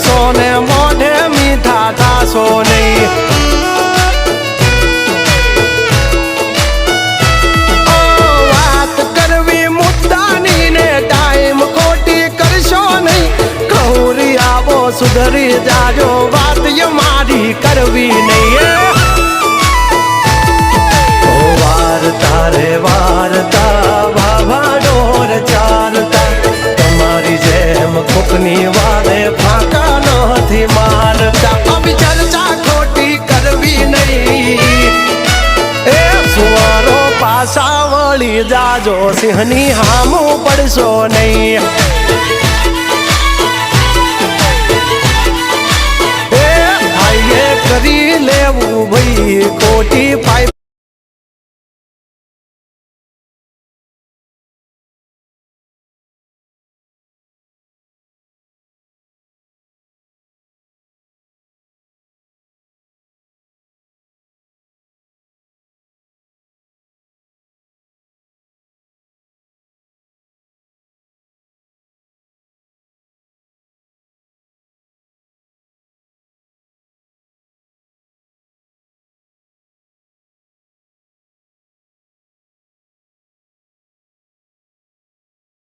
કરશો ને મોઢે મીઠા થાશો નહીં. વાત કરવી મુદ્દાની ને ટાઈમ ખોટી કરશો નહીં. કૌરી આવો સુધરી જાજો વાત મારી કરવી નહીં. વારતા રે વારતા બાબા ડોર ચાલતા તમારી જેમ કોકની વારે ફાંકા નથી મારતા. અભી ચર્ચા ખોટી કરવી નહીં. એ સુવારો પાછા વળી જાજો સિંહની હામું પડશો નહીં. કરી લેવું ભાઈ ખોટી પાઇપ